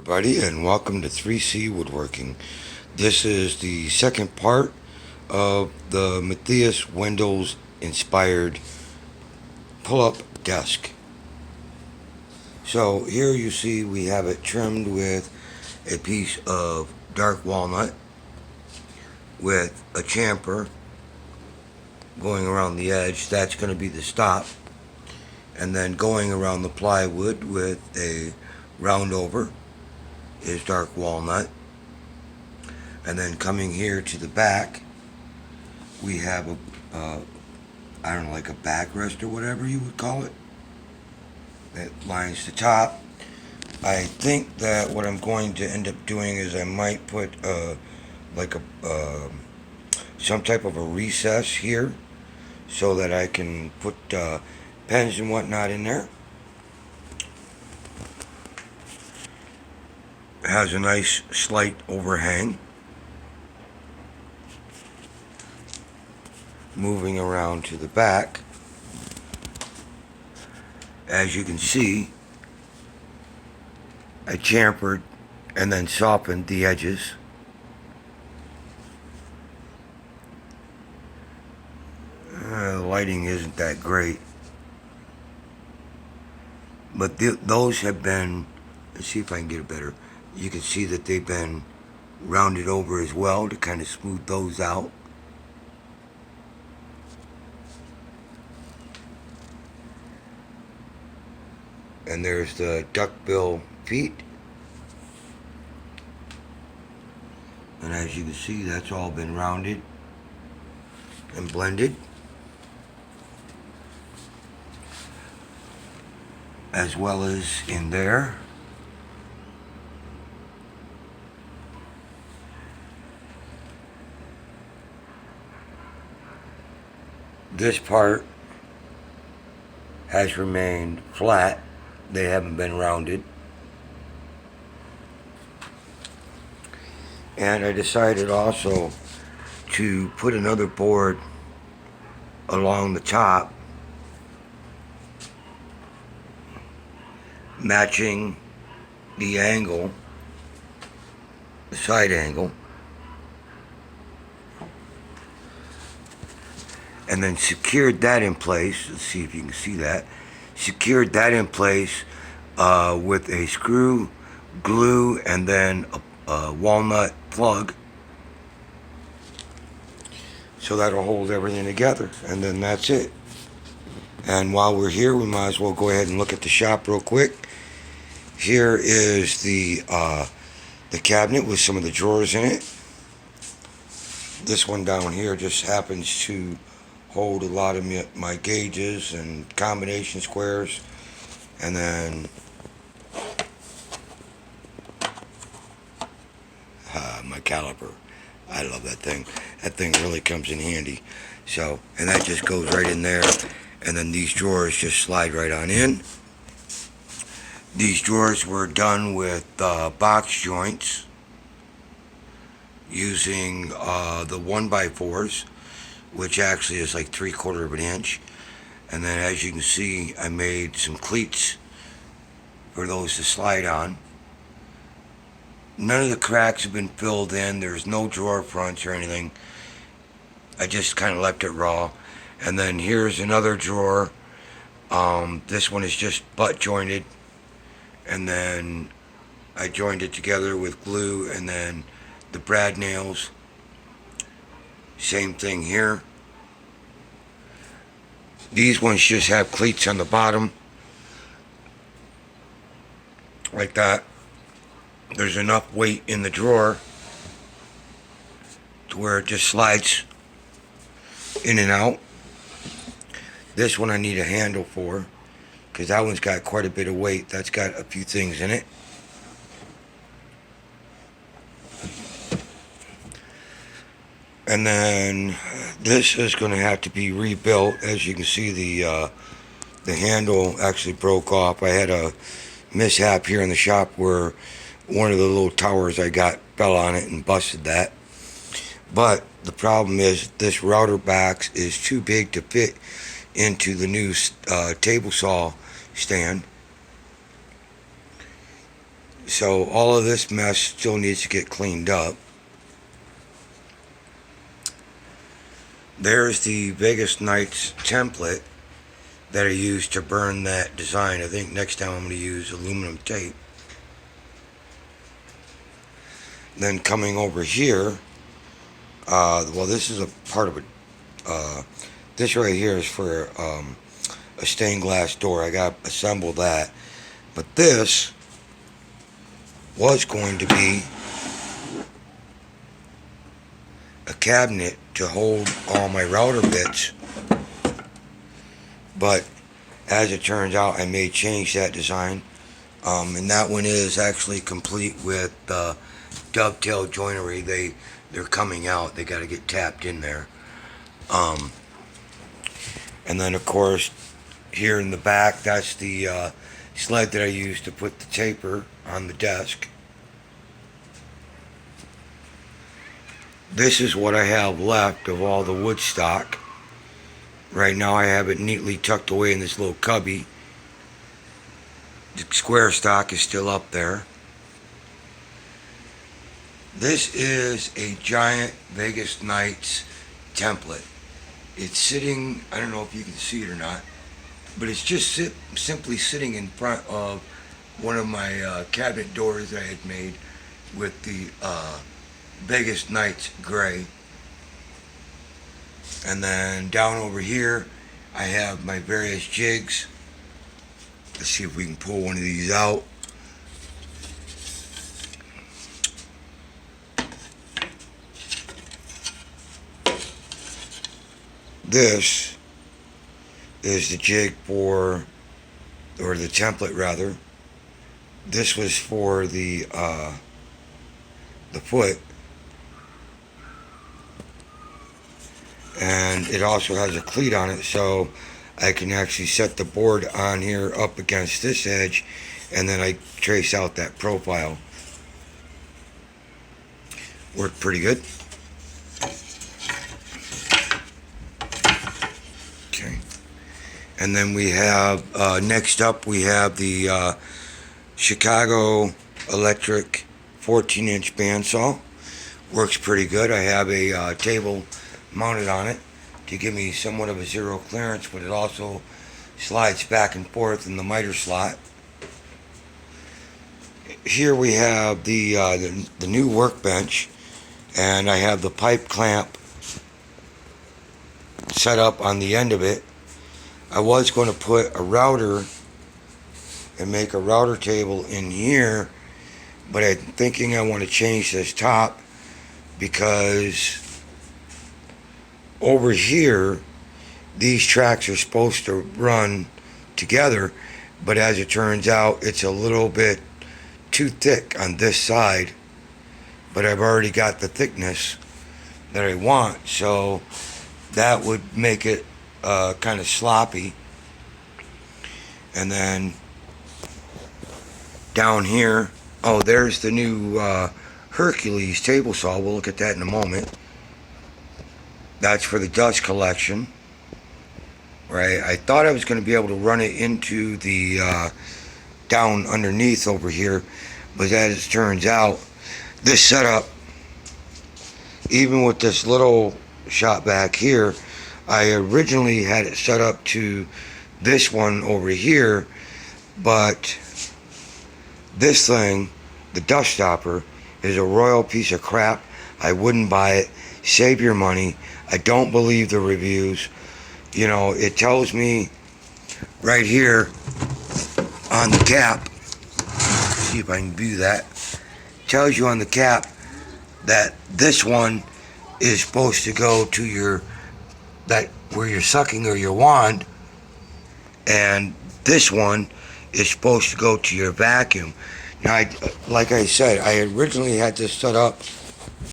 everybody, and welcome to 3C Woodworking. This is the second part of the Matthias Wendels inspired pull up desk. So, here you see we have it trimmed with a piece of dark walnut with a chamfer going around the edge. That's going to be the stop. And then going around the plywood with a round over is dark walnut. And then coming here to the back, we have I don't know, like a backrest or whatever you would call it, that lines the top. I think that what I'm going to end up doing is I might put like a some type of a recess here so that I can put pens and whatnot in there. It has a nice slight overhang. Moving around to the back, as you can see, I chamfered and then softened the edges. The lighting isn't that great, but those have been, let's see if I can get it better. You can see that they've been rounded over as well to kind of smooth those out. And there's the duckbill feet. And as you can see, that's all been rounded and blended. As well as in there. This part has remained flat. They haven't been rounded. And I decided also to put another board along the top, matching the angle, the side angle, and then secured that in place. Let's see if you can see that. Secured that in place with a screw, glue, and then a walnut plug. So that'll hold everything together, and then that's it. And while we're here, we might as well go ahead and look at the shop real quick. Here is the cabinet with some of the drawers in it. This one down here just happens to hold a lot of my gauges and combination squares. And then my caliper. I love that thing. That thing really comes in handy. So, and that just goes right in there. And then these drawers just slide right on in. These drawers were done with box joints using the 1x4s, which actually is like 3/4 of an inch. And then as you can see, I made some cleats for those to slide on. None of the cracks have been filled in. There's no drawer fronts or anything. I just kind of left it raw. And then here's another drawer. This one is just butt jointed. And then I joined it together with glue, and then the brad nails. Same thing here. These ones just have cleats on the bottom, like that. There's enough weight in the drawer to where it just slides in and out. This one I need a handle for, because that one's got quite a bit of weight. That's got a few things in it. And then this is going to have to be rebuilt. As you can see, the handle actually broke off. I had a mishap here in the shop where one of the little towers I got fell on it and busted that. But the problem is this router box is too big to fit into the new table saw stand. So all of this mess still needs to get cleaned up. There's the Vegas Nights template that I used to burn that design. I think next time I'm going to use aluminum tape. Then coming over here, well, this is a part of it. This right here is for a stained glass door. I got assembled that. But this was going to be a cabinet to hold all my router bits, but as it turns out I may change that design, and that one is actually complete with dovetail joinery. They're coming out, they got to get tapped in there, and then of course here in the back, that's the sled that I used to put the taper on the desk. This is what I have left of all the wood stock. Right now I have it neatly tucked away in this little cubby. The square stock is still up there. This is a giant Vegas Nights template. It's sitting, I don't know if you can see it or not, but it's just simply sitting in front of one of my cabinet doors that I had made with the Vegas Nights gray. And then down over here I have my various jigs. Let's see if we can pull one of these out. This is the jig for, or the template rather. This was for the foot. And it also has a cleat on it, so I can actually set the board on here up against this edge, and then I trace out that profile. Worked pretty good. Okay. And then we have, next up we have the Chicago Electric 14-inch bandsaw. Works pretty good. I have a table mounted on it to give me somewhat of a zero clearance, but it also slides back and forth in the miter slot. Here we have the new workbench, and I have the pipe clamp set up on the end of it. I was going to put a router and make a router table in here, but I'm thinking I want to change this top, because over here these tracks are supposed to run together, but as it turns out it's a little bit too thick on this side, but I've already got the thickness that I want, so that would make it kind of sloppy. And then down here, oh, there's the new Hercules table saw. We'll look at that in a moment. That's for the dust collection, right? I thought I was going to be able to run it into the down underneath over here, but as it turns out, this setup, even with this little shot back here, I originally had it set up to this one over here, but this thing, the dust stopper, is a royal piece of crap. I wouldn't buy it. Save your money. I don't believe the reviews. You know, it tells me right here on the cap, see if I can do that, tells you on the cap that this one is supposed to go to your, that where you're sucking or your wand, and this one is supposed to go to your vacuum. Now, like I said, I originally had this set up